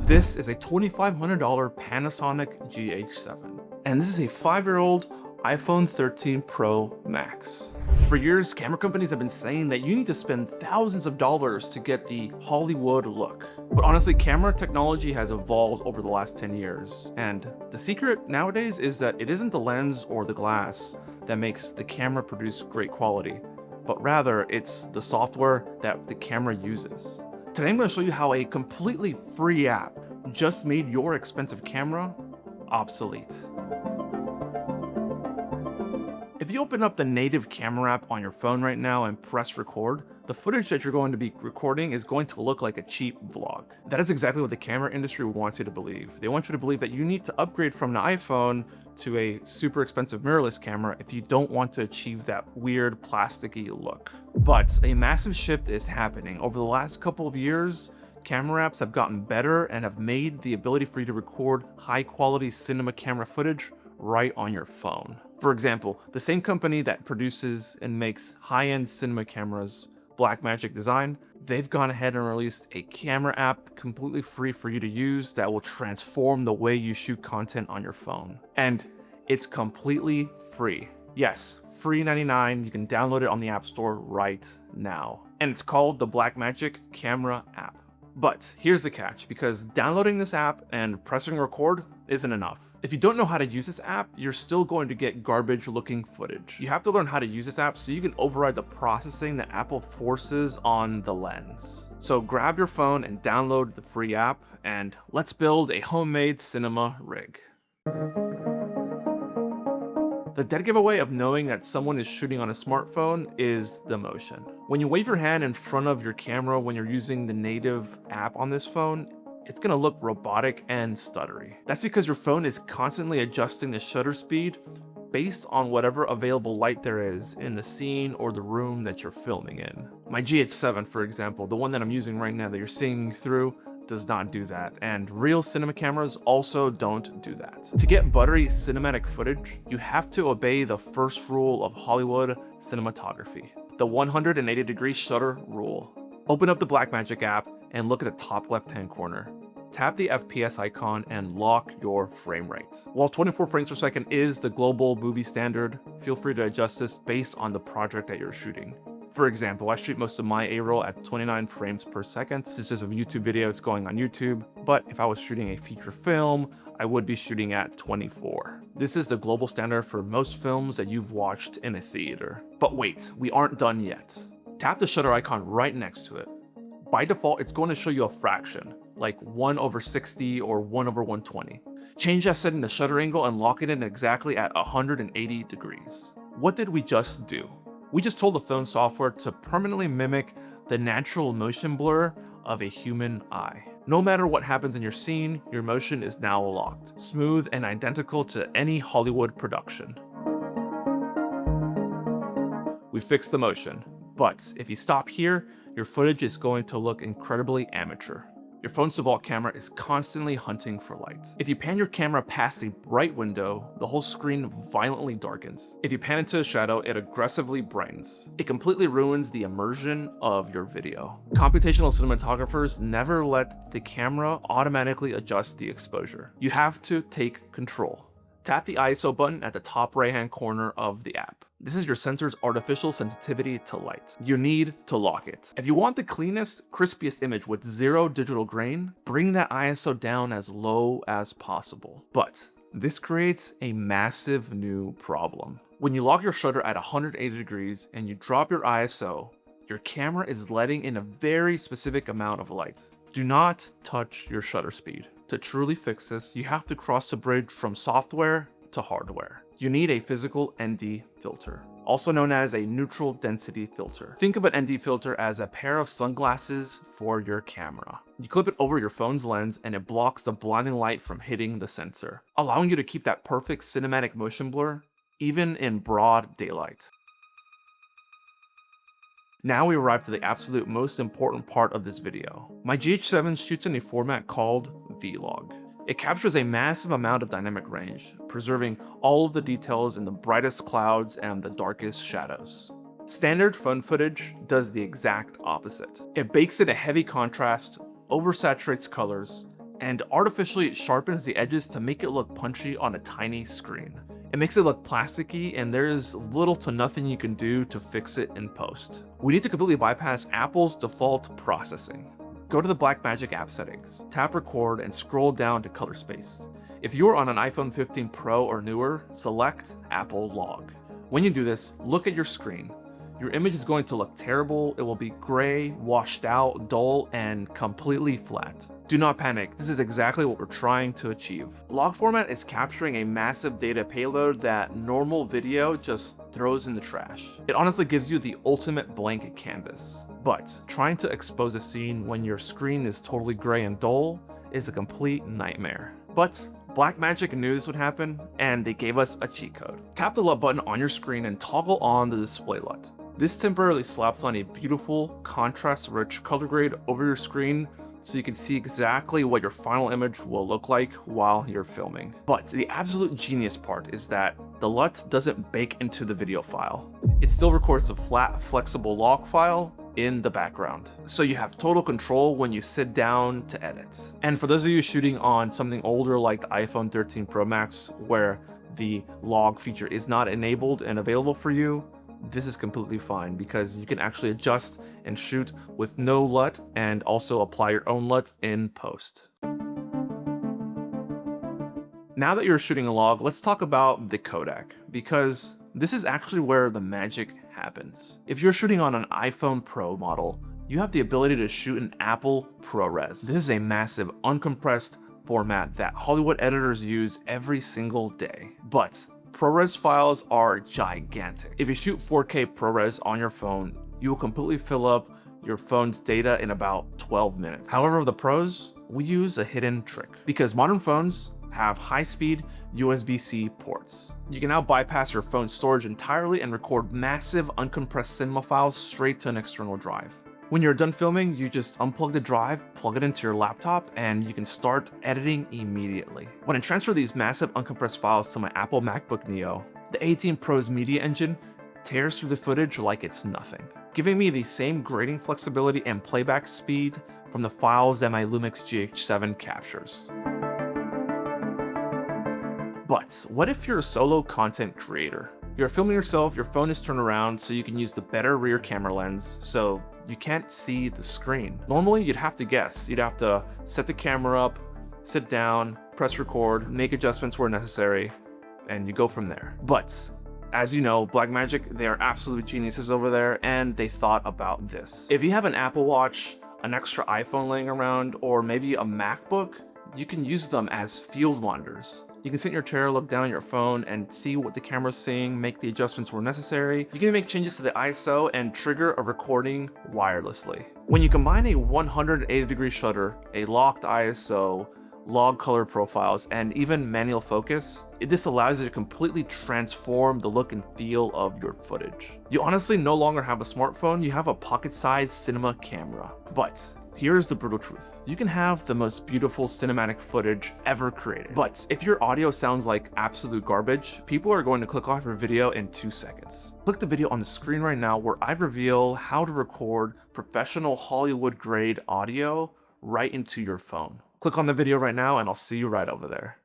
This is a $2,500 Panasonic GH7, and this is a 5-year-old iPhone 13 Pro Max. For years, camera companies have been saying that you need to spend thousands of dollars to get the Hollywood look. But honestly, camera technology has evolved over the last 10 years, and the secret nowadays is that it isn't the lens or the glass that makes the camera produce great quality, but rather it's the software that the camera uses. Today I'm going to show you how a completely free app just made your expensive camera obsolete. If you open up the native camera app on your phone right now and press record, the footage that you're going to be recording is going to look like a cheap vlog. That is exactly what the camera industry wants you to believe. They want you to believe that you need to upgrade from an iPhone to a super expensive mirrorless camera if you don't want to achieve that weird plasticky look. But a massive shift is happening. Over the last couple of years, camera apps have gotten better and have made the ability for you to record high quality cinema camera footage right on your phone. For example, the same company that produces and makes high-end cinema cameras, Blackmagic Design, they've gone ahead and released a camera app completely free for you to use that will transform the way you shoot content on your phone. And it's completely free. Yes, free 99. You can download it on the App Store right now. And it's called the Blackmagic Camera app. But here's the catch, because downloading this app and pressing record isn't enough. If you don't know how to use this app, you're still going to get garbage looking footage. You have to learn how to use this app so you can override the processing that Apple forces on the lens. So grab your phone and download the free app, and let's build a homemade cinema rig. The dead giveaway of knowing that someone is shooting on a smartphone is the motion. When you wave your hand in front of your camera when you're using the native app on this phone, it's gonna look robotic and stuttery. That's because your phone is constantly adjusting the shutter speed based on whatever available light there is in the scene or the room that you're filming in. My GH7, for example, the one that I'm using right now that you're seeing me through, does not do that, and real cinema cameras also don't do that. To get buttery cinematic footage, you have to obey the first rule of Hollywood cinematography, the 180-degree shutter rule. Open up the Blackmagic app and look at the top left-hand corner. Tap the FPS icon and lock your frame rate. While 24 frames per second is the global movie standard, feel free to adjust this based on the project that you're shooting. For example, I shoot most of my A-roll at 29 frames per second. This is just a YouTube video that's going on YouTube, but if I was shooting a feature film, I would be shooting at 24. This is the global standard for most films that you've watched in a theater. But wait, we aren't done yet. Tap the shutter icon right next to it. By default, it's going to show you a fraction, like 1/60 or 1/120. Change that setting to shutter angle and lock it in exactly at 180 degrees. What did we just do? We just told the phone software to permanently mimic the natural motion blur of a human eye. No matter what happens in your scene, your motion is now locked, smooth and identical to any Hollywood production. We fixed the motion, but if you stop here, your footage is going to look incredibly amateur. Your phone's default camera is constantly hunting for light. If you pan your camera past a bright window, the whole screen violently darkens. If you pan into a shadow, it aggressively brightens. It completely ruins the immersion of your video. Computational cinematographers never let the camera automatically adjust the exposure. You have to take control. Tap the ISO button at the top right-hand corner of the app. This is your sensor's artificial sensitivity to light. You need to lock it. If you want the cleanest, crispiest image with zero digital grain, bring that ISO down as low as possible. But this creates a massive new problem. When you lock your shutter at 180 degrees and you drop your ISO, your camera is letting in a very specific amount of light. Do not touch your shutter speed. To truly fix this, you have to cross the bridge from software to hardware. You need a physical ND filter, also known as a neutral density filter. Think of an ND filter as a pair of sunglasses for your camera. You clip it over your phone's lens and it blocks the blinding light from hitting the sensor, allowing you to keep that perfect cinematic motion blur, even in broad daylight. Now we arrive to the absolute most important part of this video. My GH7 shoots in a format called Vlog. It captures a massive amount of dynamic range, preserving all of the details in the brightest clouds and the darkest shadows. Standard phone footage does the exact opposite. It bakes in a heavy contrast, oversaturates colors, and artificially it sharpens the edges to make it look punchy on a tiny screen. It makes it look plasticky, and there's little to nothing you can do to fix it in post. We need to completely bypass Apple's default processing. Go to the Blackmagic app settings, tap record, and scroll down to color space. If you're on an iPhone 15 Pro or newer, select Apple Log. When you do this, look at your screen. Your image is going to look terrible. It will be gray, washed out, dull, and completely flat. Do not panic, this is exactly what we're trying to achieve. Log format is capturing a massive data payload that normal video just throws in the trash. It honestly gives you the ultimate blank canvas. But trying to expose a scene when your screen is totally gray and dull is a complete nightmare. But Blackmagic knew this would happen, and they gave us a cheat code. Tap the LUT button on your screen and toggle on the display LUT. This temporarily slaps on a beautiful, contrast-rich color grade over your screen so you can see exactly what your final image will look like while you're filming. But the absolute genius part is that the LUT doesn't bake into the video file. It still records the flat, flexible log file in the background. So you have total control when you sit down to edit. And for those of you shooting on something older like the iPhone 13 Pro Max, where the log feature is not enabled and available for you, this is completely fine because you can actually adjust and shoot with no LUT and also apply your own LUT in post. Now that you're shooting a log, let's talk about the codec, because this is actually where the magic happens. If you're shooting on an iPhone Pro model, you have the ability to shoot in Apple ProRes. This is a massive uncompressed format that Hollywood editors use every single day. But ProRes files are gigantic. If you shoot 4K ProRes on your phone, you will completely fill up your phone's data in about 12 minutes. However, with the Pros, we use a hidden trick because modern phones have high-speed USB-C ports. You can now bypass your phone's storage entirely and record massive uncompressed cinema files straight to an external drive. When you're done filming, you just unplug the drive, plug it into your laptop, and you can start editing immediately. When I transfer these massive uncompressed files to my Apple MacBook Neo, the 18 Pro's media engine tears through the footage like it's nothing, giving me the same grading flexibility and playback speed from the files that my Lumix GH7 captures. But what if you're a solo content creator? You're filming yourself, your phone is turned around so you can use the better rear camera lens, so you can't see the screen. Normally, you'd have to guess. You'd have to set the camera up, sit down, press record, make adjustments where necessary, and you go from there. But as you know, Blackmagic, they are absolute geniuses over there, and they thought about this. If you have an Apple Watch, an extra iPhone laying around, or maybe a MacBook, you can use them as field monitors. You can sit in your chair, look down at your phone, and see what the camera's seeing, make the adjustments where necessary. You can make changes to the ISO and trigger a recording wirelessly. When you combine a 180-degree shutter, a locked ISO, log color profiles, and even manual focus, this allows you to completely transform the look and feel of your footage. You honestly no longer have a smartphone, you have a pocket-sized cinema camera. But here's the brutal truth. You can have the most beautiful cinematic footage ever created. But if your audio sounds like absolute garbage, people are going to click off your video in 2 seconds. Click the video on the screen right now where I reveal how to record professional Hollywood grade audio right into your phone. Click on the video right now and I'll see you right over there.